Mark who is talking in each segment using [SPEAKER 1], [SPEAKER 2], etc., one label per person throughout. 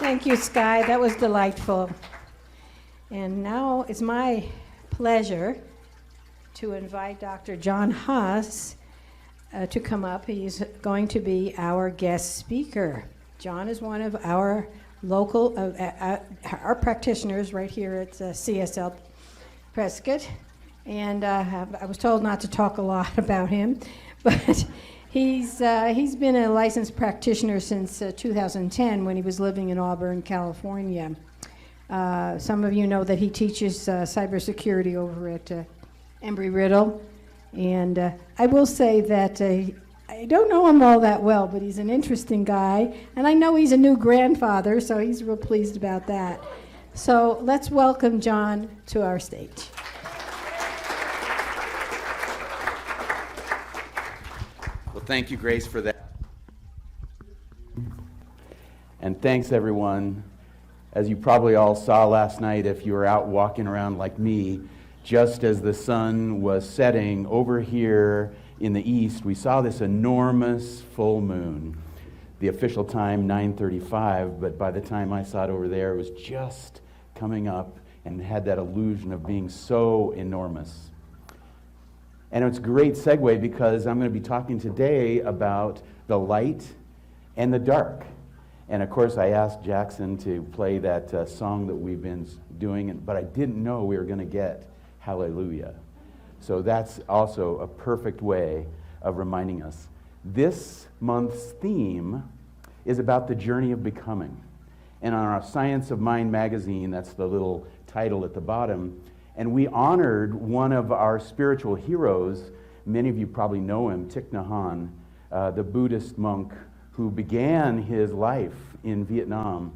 [SPEAKER 1] Thank you, Sky. That was delightful. And now it's my pleasure to invite Dr. John Haas to come up. He's going to be our guest speaker. John is one of our local, our practitioners right here at CSL Prescott. And I was told not to talk a lot about him, but he's been a licensed practitioner since 2010 when he was living in Auburn, California. Some of you know that he teaches cybersecurity over at Embry-Riddle. And I will say that I don't know him all that well, but he's an interesting guy. And I know he's a new grandfather, so he's real pleased about that. So let's welcome John to our stage.
[SPEAKER 2] Well, thank you, Grace, for that. And thanks, everyone. As you probably all saw last night, if you were out walking around like me, just as the sun was setting over here in the east, we saw this enormous full moon. The official time, 9:35, but by the time I saw it over there, it was just coming up and had that illusion of being so enormous. And it's a great segue because I'm going to be talking today about the light and the dark. And of course, I asked Jackson to play that song that we've been doing, but I didn't know we were going to get Hallelujah. So that's also a perfect way of reminding us. This month's theme is about the journey of becoming. And on our Science of Mind magazine, that's the little title at the bottom, and we honored one of our spiritual heroes. Many of you probably know him, Tiknahan, the Buddhist monk who began his life in Vietnam.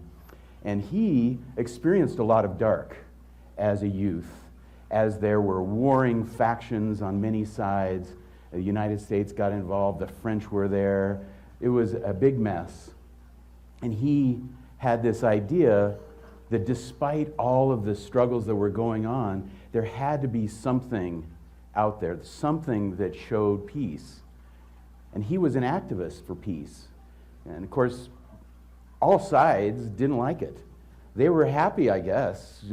[SPEAKER 2] And he experienced a lot of dark as a youth, as there were warring factions on many sides. The United States got involved, the French were there. It was a big mess. And he had this idea that despite all of the struggles that were going on, there had to be something out there, something that showed peace. And he was an activist for peace. And of course, all sides didn't like it. They were happy, I guess,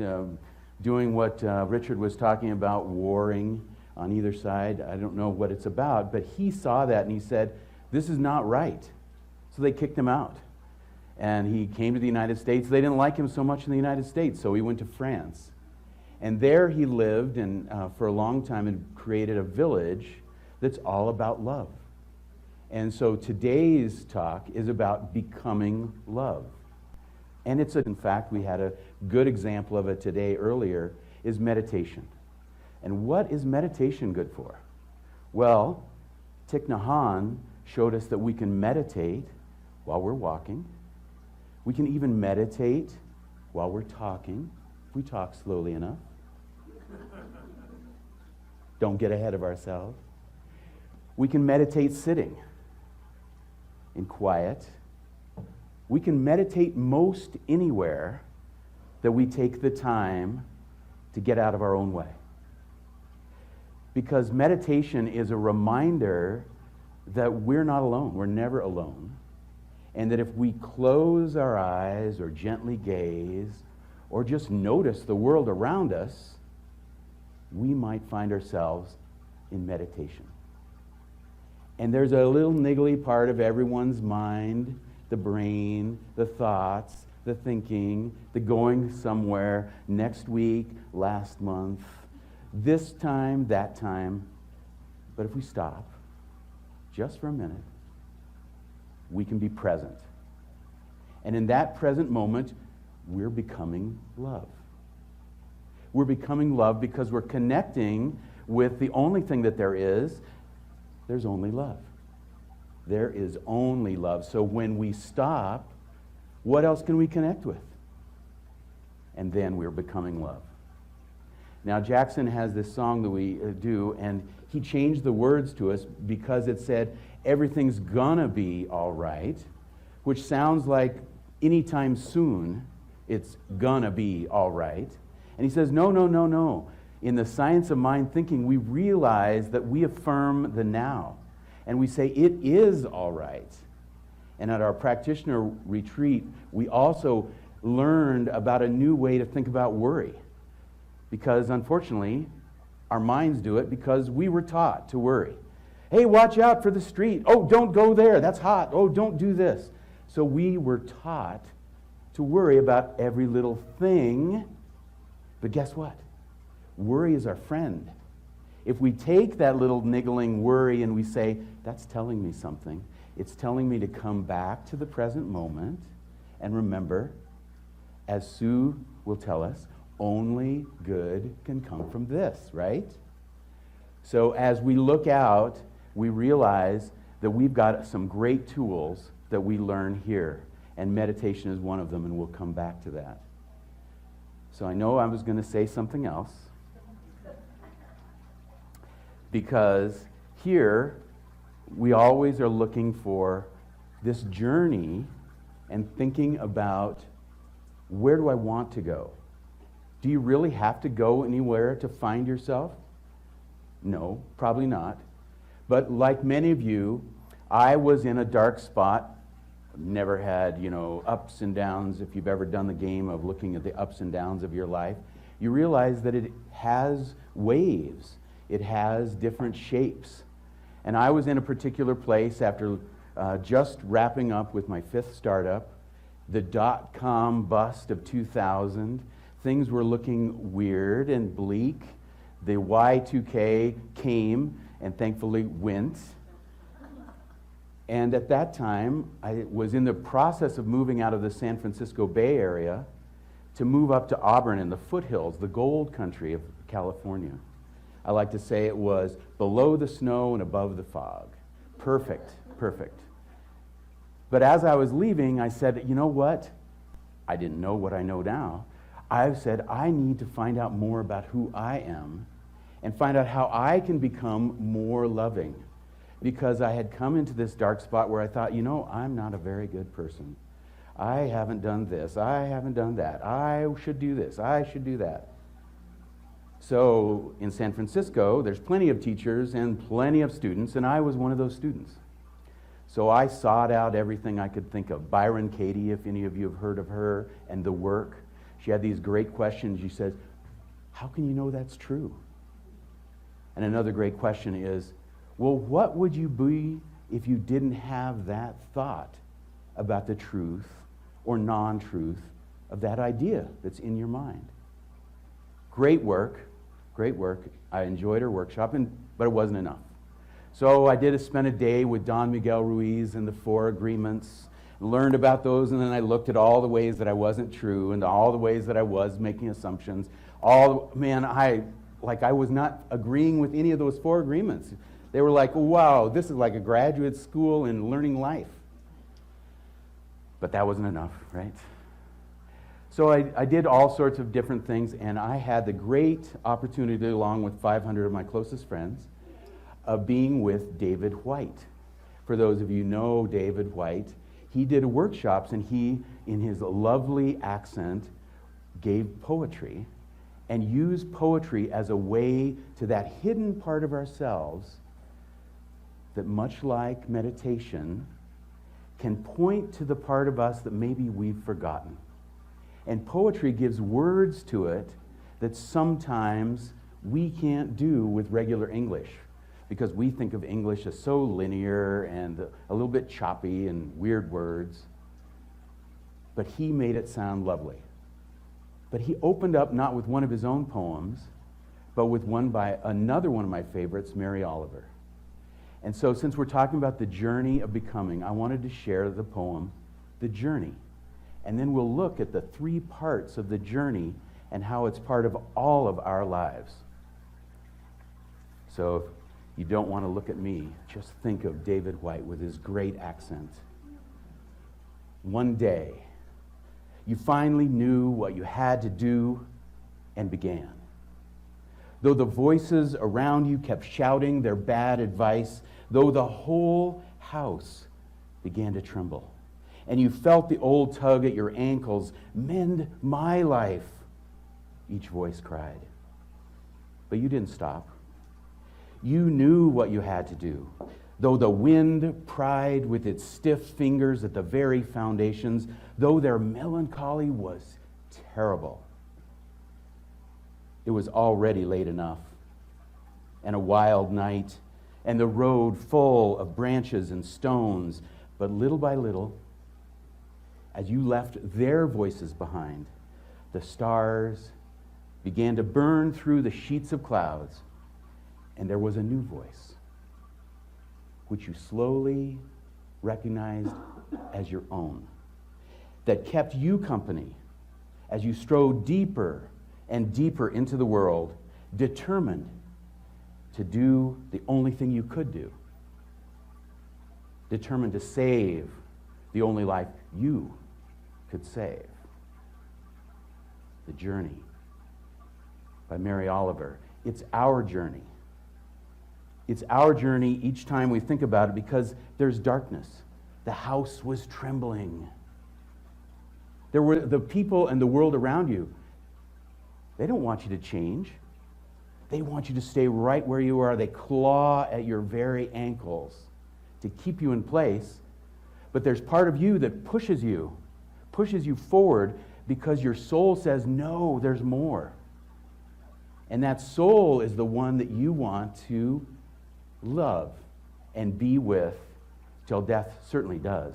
[SPEAKER 2] doing what Richard was talking about, warring on either side. I don't know what it's about, but he saw that and he said, this is not right. So they kicked him out. And he came to the United States. They didn't like him so much in the United States, so he went to France. And there he lived and for a long time and created a village that's all about love. And so today's talk is about becoming love. And it's, in fact, we had a good example of it today earlier, is meditation. And what is meditation good for? Well, Tiknahan showed us that we can meditate while we're walking. We can even meditate while we're talking, if we talk slowly enough. Don't get ahead of ourselves. We can meditate sitting in quiet. We can meditate most anywhere that we take the time to get out of our own way. Because meditation is a reminder that we're not alone. We're never alone. And that if we close our eyes or gently gaze or just notice the world around us, we might find ourselves in meditation. And there's a little niggly part of everyone's mind, the brain, the thoughts, the thinking, the going somewhere, next week, last month, this time, that time. But if we stop just for a minute, we can be present. And in that present moment, we're becoming love. We're becoming love because we're connecting with the only thing that there is. There's only love. There is only love. So when we stop, what else can we connect with? And then we're becoming love. Now, Jackson has this song that we do, and he changed the words to us because it said, everything's gonna be all right, which sounds like anytime soon, it's gonna be all right. And he says, no, no, no, no. In the science of mind thinking, we realize that we affirm the now. And we say, it is all right. And at our practitioner retreat, we also learned about a new way to think about worry. Because unfortunately, our minds do it because we were taught to worry. Hey, watch out for the street. Oh, don't go there. That's hot. Oh, don't do this. So we were taught to worry about every little thing. But guess what? Worry is our friend. If we take that little niggling worry and we say, that's telling me something, it's telling me to come back to the present moment and remember, as Sue will tell us, only good can come from this, right? So as we look out, we realize that we've got some great tools that we learn here, and meditation is one of them, and we'll come back to that. So I know I was going to say something else, because here we always are looking for this journey and thinking about, where do I want to go? Do you really have to go anywhere to find yourself? No, probably not. But like many of you, I was in a dark spot. Never had, ups and downs. If you've ever done the game of looking at the ups and downs of your life, you realize that it has waves. It has different shapes. And I was in a particular place after just wrapping up with my 5th startup, the dot-com bust of 2000. Things were looking weird and bleak. The Y2K came and thankfully went. And at that time, I was in the process of moving out of the San Francisco Bay Area to move up to Auburn in the foothills, the gold country of California. I like to say it was below the snow and above the fog. Perfect, perfect. But as I was leaving, I said, you know what? I didn't know what I know now. I said, I need to find out more about who I am and find out how I can become more loving. Because I had come into this dark spot where I thought, I'm not a very good person. I haven't done this. I haven't done that. I should do this. I should do that. So in San Francisco, there's plenty of teachers and plenty of students, and I was one of those students. So I sought out everything I could think of. Byron Katie, if any of you have heard of her, and the work. She had these great questions. She says, how can you know that's true? And another great question is, well, what would you be if you didn't have that thought about the truth or non-truth of that idea that's in your mind? Great work, great work. I enjoyed her workshop, but it wasn't enough. So I spent a day with Don Miguel Ruiz and the 4 agreements, learned about those, and then I looked at all the ways that I wasn't true and all the ways that I was making assumptions. I was not agreeing with any of those 4 agreements. They were like, wow, this is like a graduate school in learning life. But that wasn't enough, right? So I did all sorts of different things, and I had the great opportunity, along with 500 of my closest friends, of being with David White. For those of you who know David White, he did workshops, and he, in his lovely accent, gave poetry and used poetry as a way to that hidden part of ourselves that, much like meditation, can point to the part of us that maybe we've forgotten. And poetry gives words to it that sometimes we can't do with regular English, because we think of English as so linear and a little bit choppy and weird words. But he made it sound lovely. But he opened up not with one of his own poems, but with one by another one of my favorites, Mary Oliver. And so since we're talking about the journey of becoming, I wanted to share the poem, The Journey. And then we'll look at the 3 parts of the journey and how it's part of all of our lives. So if you don't want to look at me, just think of David White with his great accent. One day, you finally knew what you had to do and began. Though the voices around you kept shouting their bad advice, though the whole house began to tremble, and you felt the old tug at your ankles, mend my life, each voice cried. But you didn't stop. You knew what you had to do. Though the wind pried with its stiff fingers at the very foundations, though their melancholy was terrible, it was already late enough, and a wild night, and the road full of branches and stones. But little by little, as you left their voices behind, the stars began to burn through the sheets of clouds, and there was a new voice, which you slowly recognized as your own, that kept you company as you strode deeper and deeper into the world, determined to do the only thing you could do, determined to save the only life you could save. The Journey by Mary Oliver. It's our journey. It's our journey each time we think about it, because there's darkness. The house was trembling. There were the people and the world around you. They don't want you to change. They want you to stay right where you are. They claw at your very ankles to keep you in place. But there's part of you that pushes you forward, because your soul says, no, there's more. And that soul is the one that you want to love and be with till death certainly does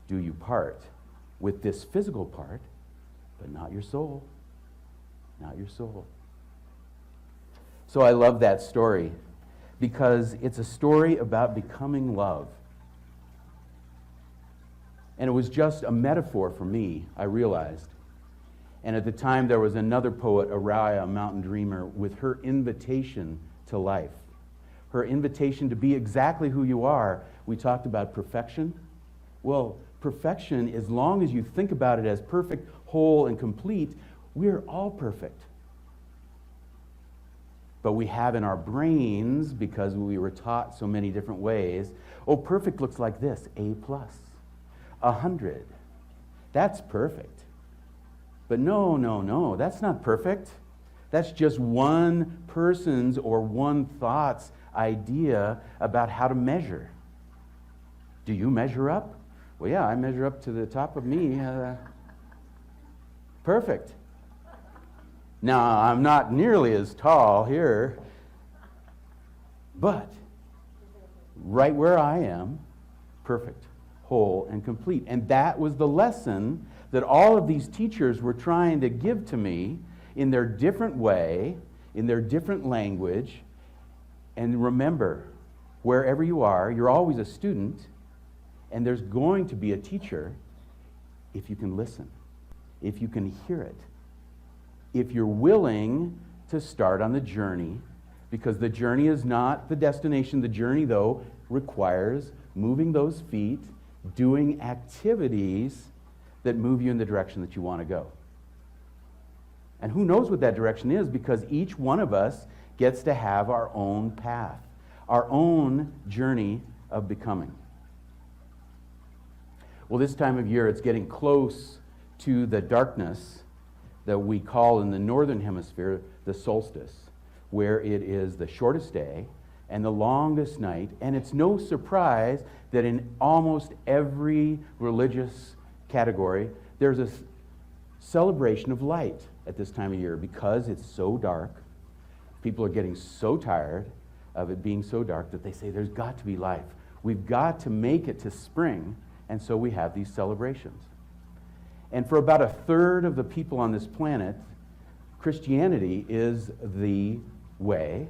[SPEAKER 2] do you part with this physical part, but not your soul. Not your soul. So I love that story, because it's a story about becoming love. And it was just a metaphor for me, I realized. And at the time, there was another poet, Araya, a mountain dreamer, with her invitation to life. Her invitation to be exactly who you are. We talked about perfection. Well, perfection, as long as you think about it as perfect, whole, and complete, we're all perfect. But we have in our brains, because we were taught so many different ways, perfect looks like this, A+, 100. That's perfect. But no, that's not perfect. That's just one person's or one thought's idea about how to measure. Do you measure up? Well, yeah, I measure up to the top of me. Perfect. Now, I'm not nearly as tall here, but right where I am, perfect, whole, and complete. And that was the lesson that all of these teachers were trying to give to me in their different way, in their different language. And remember, wherever you are, you're always a student, and there's going to be a teacher if you can listen, if you can hear it, if you're willing to start on the journey, because the journey is not the destination. The journey, though, requires moving those feet, doing activities that move you in the direction that you want to go. And who knows what that direction is, because each one of us gets to have our own path, our own journey of becoming. Well, this time of year, it's getting close to the darkness that we call in the northern hemisphere the solstice, where it is the shortest day and the longest night. And it's no surprise that in almost every religious category, there's a celebration of light at this time of year, because it's so dark. People are getting so tired of it being so dark that they say there's got to be life. We've got to make it to spring, and so we have these celebrations. And for about a third of the people on this planet, Christianity is the way.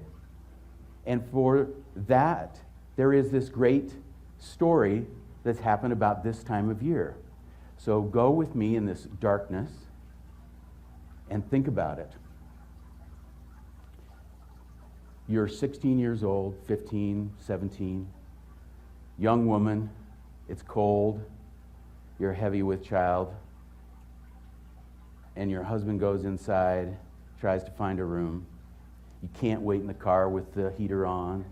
[SPEAKER 2] And for that, there is this great story that's happened about this time of year. So go with me in this darkness and think about it. You're 16 years old, 15, 17, young woman, it's cold, you're heavy with child, and your husband goes inside, tries to find a room. You can't wait in the car with the heater on.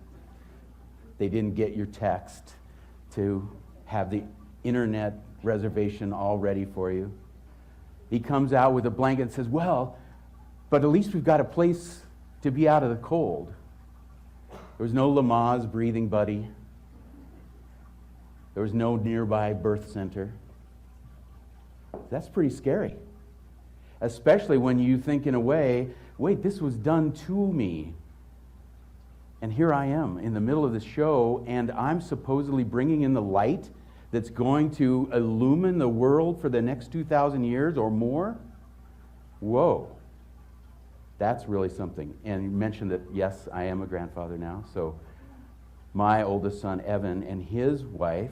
[SPEAKER 2] They didn't get your text to have the internet reservation all ready for you. He comes out with a blanket and says, well, but at least we've got a place to be out of the cold. There was no Lamaze breathing buddy. There was no nearby birth center. That's pretty scary. Especially when you think in a way, wait, this was done to me. And here I am in the middle of the show, and I'm supposedly bringing in the light that's going to illumine the world for the next 2,000 years or more? Whoa. That's really something. And you mentioned that, yes, I am a grandfather now. So my oldest son, Evan, and his wife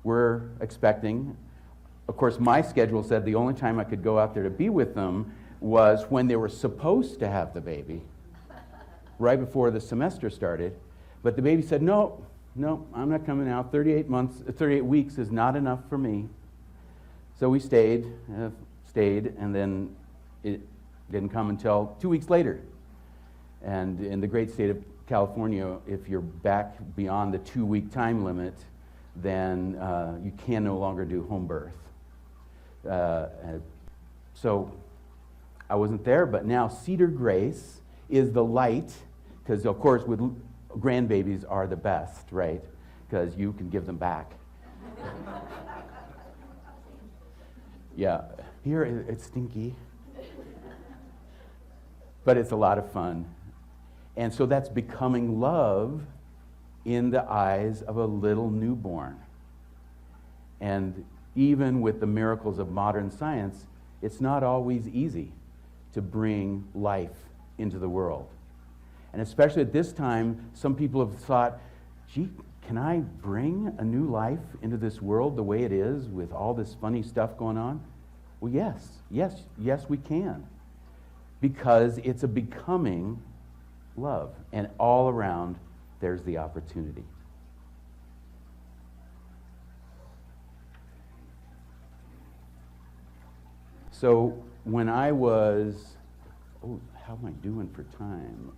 [SPEAKER 2] were expecting. Of course, my schedule said the only time I could go out there to be with them was when they were supposed to have the baby, right before the semester started. But the baby said, no, I'm not coming out. 38 weeks is not enough for me. So we stayed, and then it didn't come until 2 weeks later. And in the great state of California, if you're back beyond the 2-week time limit, then you can no longer do home birth. So I wasn't there, but now Cedar Grace is the light, because of course with grandbabies are the best, right? Because you can give them back. Yeah, here it's stinky, but it's a lot of fun. And so that's becoming love in the eyes of a little newborn. And even with the miracles of modern science, it's not always easy to bring life into the world. And especially at this time, some people have thought, gee, can I bring a new life into this world the way it is with all this funny stuff going on? Well, yes, we can. Because it's a becoming love. And all around, there's the opportunity. So when I was, how am I doing for time?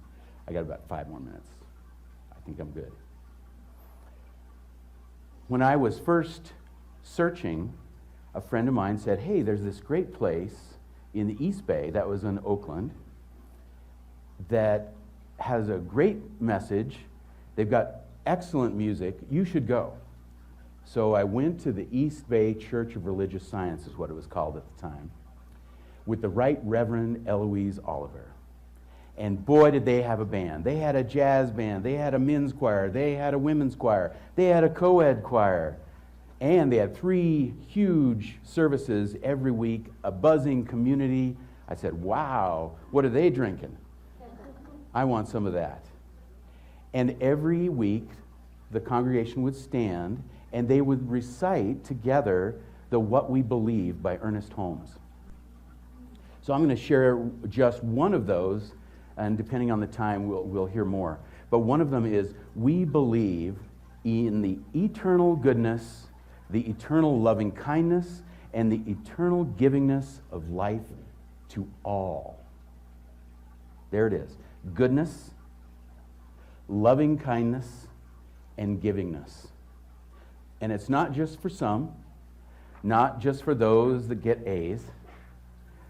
[SPEAKER 2] I got about 5 more minutes. I think I'm good. When I was first searching, a friend of mine said, hey, there's this great place in the East Bay, that was in Oakland, that has a great message. They've got excellent music. You should go. So I went to the East Bay Church of Religious Science, is what it was called at the time, with the Right Reverend Eloise Oliver. And boy, did they have a band. They had a jazz band. They had a men's choir. They had a women's choir. They had a co-ed choir. And they had 3 huge services every week, a buzzing community. I said, wow, what are they drinking? I want some of that. And every week, the congregation would stand, and they would recite together the What We Believe by Ernest Holmes. So I'm going to share just one of those, and depending on the time, we'll hear more. But one of them is, we believe in the eternal goodness, the eternal loving kindness, and the eternal givingness of life to all. There it is. Goodness, loving kindness, and givingness. And it's not just for some, not just for those that get A's,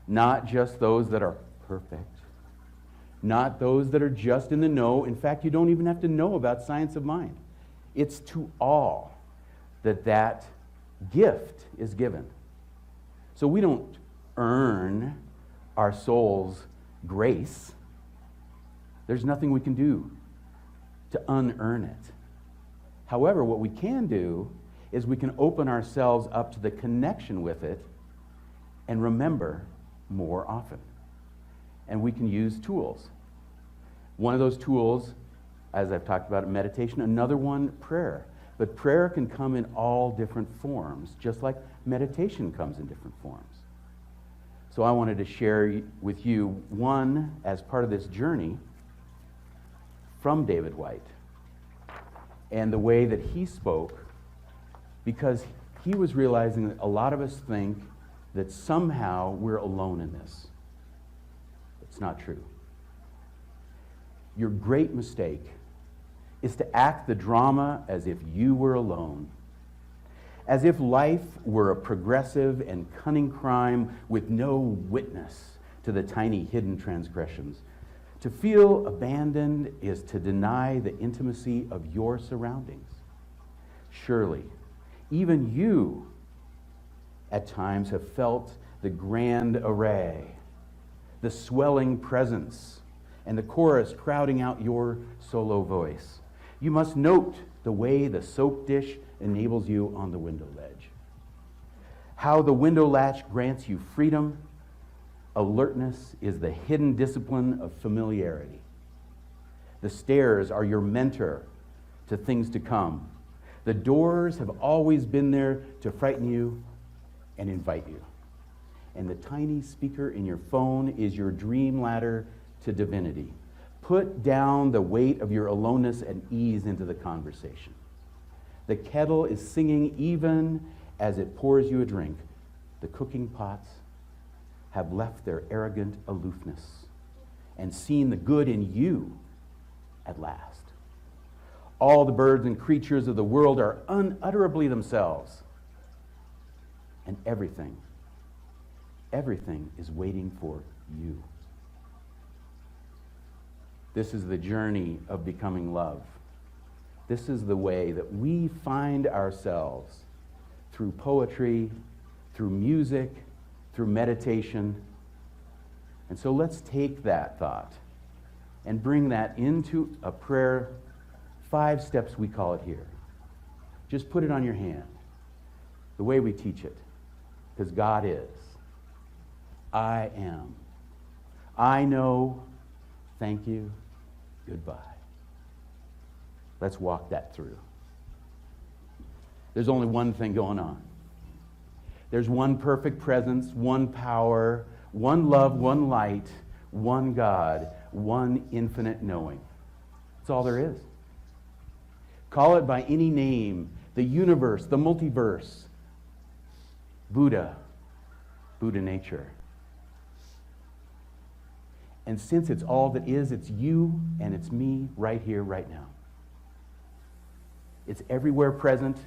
[SPEAKER 2] not just those that are perfect, not those that are just in the know. In fact, you don't even have to know about science of mind. It's to all that gift is given. So we don't earn our soul's grace. There's nothing we can do to unearn it. However, what we can do is we can open ourselves up to the connection with it and remember more often. And we can use tools. One of those tools, as I've talked about, meditation. Another one, prayer. But prayer can come in all different forms, just like meditation comes in different forms. So I wanted to share with you one, as part of this journey, from David White, and the way that he spoke, because he was realizing that a lot of us think that somehow we're alone in this. It's not true. Your great mistake is to act the drama as if you were alone, as if life were a progressive and cunning crime with no witness to the tiny hidden transgressions. To feel abandoned is to deny the intimacy of your surroundings. Surely, Even you, at times, have felt the grand array, the swelling presence, and the chorus crowding out your solo voice. You must note the way the soap dish enables you on the window ledge. How the window latch grants you freedom. Alertness is the hidden discipline of familiarity. The stairs are your mentor to things to come. The doors have always been there to frighten you and invite you. And the tiny speaker in your phone is your dream ladder to divinity. Put down the weight of your aloneness and ease into the conversation. The kettle is singing even as it pours you a drink. The cooking pots have left their arrogant aloofness and seen the good in you at last. All the birds and creatures of the world are unutterably themselves. And everything is waiting for you. This is the journey of becoming love. This is the way that we find ourselves through poetry, through music, through meditation. And so let's take that thought and bring that into a prayer. 5 steps, we call it here. Just put it on your hand, the way we teach it. Because God is. I am. I know. Thank you. Goodbye. Let's walk that through. There's only one thing going on. There's one perfect presence, one power, one love, one light, one God, one infinite knowing. That's all there is. Call it by any name, the universe, the multiverse, Buddha nature. And since it's all that is, it's you and it's me right here, right now. It's everywhere present.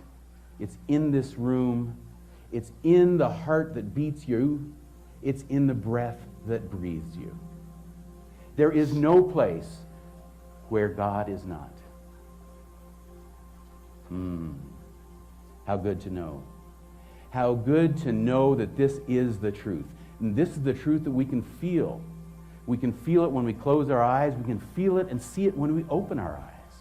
[SPEAKER 2] It's in this room. It's in the heart that beats you. It's in the breath that breathes you. There is no place where God is not. How good to know. How good to know that this is the truth. And this is the truth that we can feel. We can feel it when we close our eyes. We can feel it and see it when we open our eyes.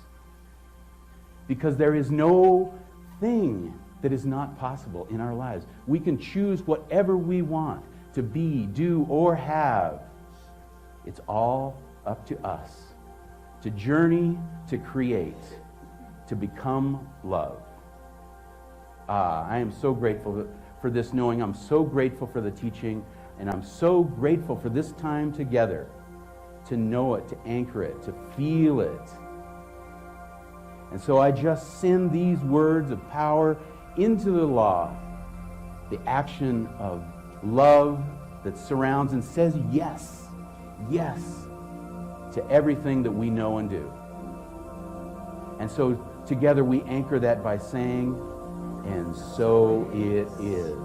[SPEAKER 2] Because there is no thing that is not possible in our lives. We can choose whatever we want to be, do, or have. It's all up to us to journey, to create, to become love. I am so grateful for this knowing. I'm so grateful for the teaching. And I'm so grateful for this time together to know it, to anchor it, to feel it. And so I just send these words of power into the law, the action of love that surrounds and says yes, yes to everything that we know and do. And so together we anchor that by saying, and so it is.